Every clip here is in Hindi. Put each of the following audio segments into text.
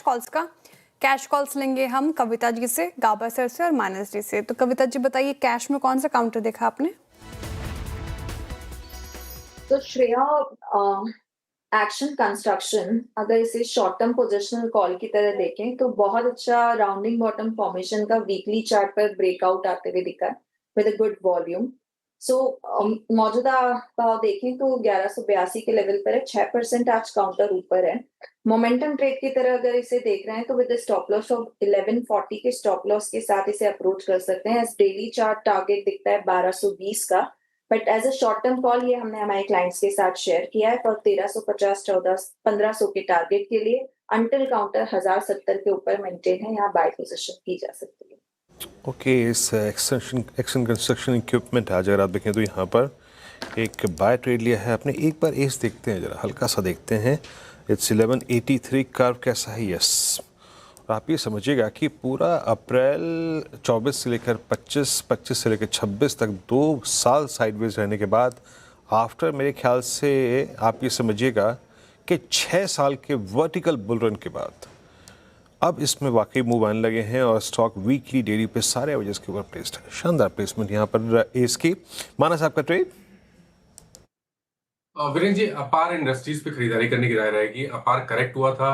कॉल्स का। कैश कॉल्स लेंगे हम कविता जी से, गाबा सर से और मानस जी से। तो कविता जी बताइए, कैश में कौन सा काउंटर देखा आपने? तो श्रेया, एक्शन कंस्ट्रक्शन अगर इसे शॉर्ट टर्म पोजिशनल कॉल की तरह देखें तो बहुत अच्छा राउंडिंग बॉटम फॉर्मेशन का वीकली चार्ट पर ब्रेकआउट आते हुए दिखा विद अ गुड वॉल्यूम। सो मौजूदा भाव देखें तो 1182 के लेवल पर है, 6% आज काउंटर ऊपर है। मोमेंटम ट्रेड की तरह अगर इसे देख रहे हैं तो विद स्टॉप लॉस ऑफ 1140 के स्टॉप लॉस के साथ इसे अप्रोच कर सकते हैं। एज डेली चार्ट टारगेट दिखता है 1220 का, but as a short term call ये हमने हमारे क्लाइंट्स के साथ शेयर किया है फॉर 1350 1500 के टारगेट के लिए। अंटिल काउंटर 1070 के ऊपर मेंटेन है, यहाँ बाय पोजीशन की जा सकती है। ओके, इस एक्शन कंस्ट्रक्शन इक्विपमेंट आज अगर आप देखें तो यहाँ पर एक बाय ट्रेड लिया है आपने। एक बार एस देखते हैं, जरा हल्का सा देखते हैं। इट्स 1183 कर्व कैसा है? यस। और आप ये समझिएगा कि पूरा अप्रैल 24 से लेकर 25, 25 से लेकर 26 तक 2 साल साइडवेज रहने के बाद आफ्टर मेरे ख्याल से आप ये समझिएगा कि 6 साल के वर्टिकल बुल रन के बाद अब इसमें वाकई मूव आने लगे हैं और स्टॉक वीकली डेली पे सारे एवरेजेस के ऊपर प्लेस्ड है। शानदार प्लेसमेंट यहाँ पर एस की। मानस आपका ट्रेड? वीरेंद्र जी, अपार इंडस्ट्रीज पे खरीदारी करने की राय रहेगी। अपार करेक्ट हुआ था,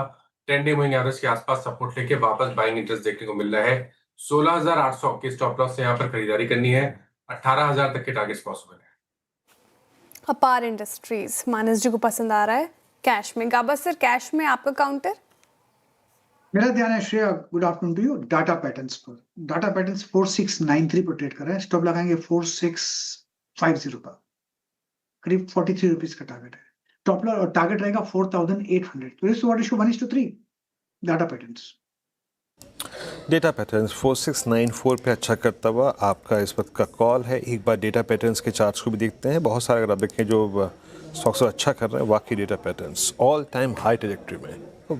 10 डे मूविंग एवरेज के आसपास सपोर्ट लेके वापस बाइंग इंटरेस्ट देखने को मिल रहा है। 16,800 के स्टॉप लॉस से यहाँ पर खरीदारी करनी है। 18,000 तक के टारगेट्स पॉसिबल है। अपार इंडस्ट्रीज मानस जी को पसंद आ रहा है। कैश में गाबा सर, कैश में आपका काउंटर? मेरा ध्यान है Shreya, good afternoon to you. Data patterns पर, डाटा पैटर्न्स 4693 पर ट्रेड कर रहे हैं। स्टॉप लगाएंगे 4650 पर, करीब 43 रुपीज का टारगेट है। टॉप और टारगेट रहेगा 4800। तो इस what issue 1:3 data patterns. Data patterns 4694 पे अच्छा करता हुआ आपका इस वक्त का कॉल है। एक बार डेटा पैटर्न्स के चार्ट्स को भी देखते हैं। बहुत सारे अगर आप देखें जो स्टॉक्स अच्छा कर रहे हैं, वाकई data patterns all time high trajectory में, तो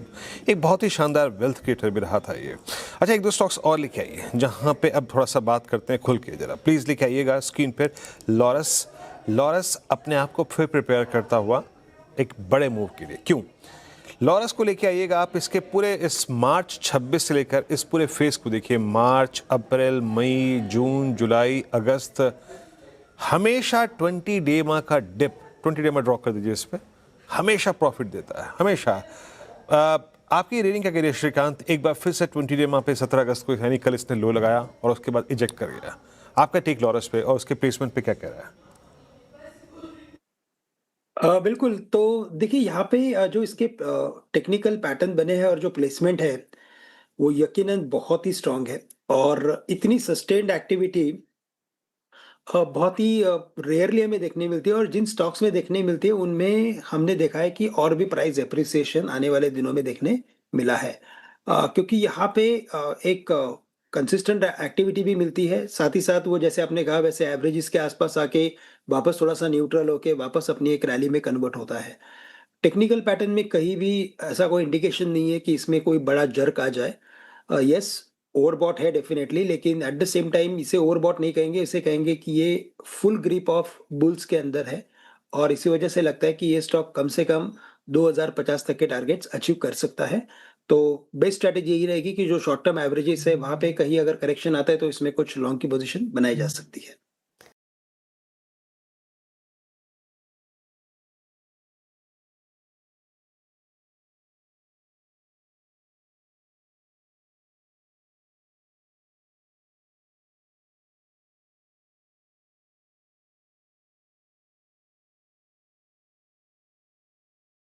एक बहुत ही शानदार वेल्थ क्रिएटर भी रहा था ये। अच्छा, एक दो स्टॉक्स और लिखे आइए जहाँ पे अब थोड़ा सा बात करते हैं खुल के। जरा प्लीज़ लिखे आइएगा स्क्रीन पर। लॉरस अपने आप को फिर प्रिपेयर करता हुआ एक बड़े मूव के लिए। क्यों? लॉरस को लेके आइएगा आप। इसके पूरे इस मार्च 26 से लेकर इस पूरे फेज को देखिए। मार्च, अप्रैल, मई, जून, जुलाई, अगस्त, हमेशा 20 डे माह का डिप, 20 डे माह ड्रॉ कर दीजिए इस पर, हमेशा प्रॉफिट देता है, हमेशा। आपकी रेटिंग क्या कह रही है श्रीकांत? एक बार फिर से 20 डे माह पे 17 अगस्त को, यानी कल इसने लो लगाया और उसके बाद इजेक्ट कर गया। आपका टेक लॉरस पे और उसके प्लेसमेंट पे क्या कह रहा है? बिल्कुल, तो देखिए यहाँ पे जो इसके टेक्निकल पैटर्न बने हैं और जो प्लेसमेंट है, वो यकीनन बहुत ही स्ट्रॉन्ग है। और इतनी सस्टेन्ड एक्टिविटी बहुत ही रेयरली हमें देखने मिलती है, और जिन स्टॉक्स में देखने मिलती है उनमें हमने देखा है कि और भी प्राइस एप्रिसिएशन आने वाले दिनों में देखने मिला है। क्योंकि यहाँ पे एक कंसिस्टेंट एक्टिविटी भी मिलती है, साथ ही साथ वो जैसे आपने कहा वैसे एवरेजेस के आसपास आके वापस थोड़ा-सा न्यूट्रल होके वापस अपनी एक रैली में कन्वर्ट होता है। टेक्निकल पैटर्न में कहीं भी ऐसा कोई इंडिकेशन नहीं है कि इसमें कोई बड़ा जर्क आ जाए। यस, ओवरबॉट है डेफिनेटली, लेकिन एट द सेम टाइम इसे ओवरबॉट नहीं कहेंगे, इसे कहेंगे कि ये फुल ग्रिप ऑफ बुल्स के अंदर है। और इसी वजह से लगता है कि ये स्टॉक कम से कम 2050 तक के टारगेट्स अचीव कर सकता है। तो बेस्ट स्ट्रैटेजी यही रहेगी कि जो शॉर्ट टर्म एवरेजेस है वहाँ पे कहीं अगर करेक्शन आता है तो इसमें कुछ लॉन्ग की पोजीशन बनाई जा सकती है।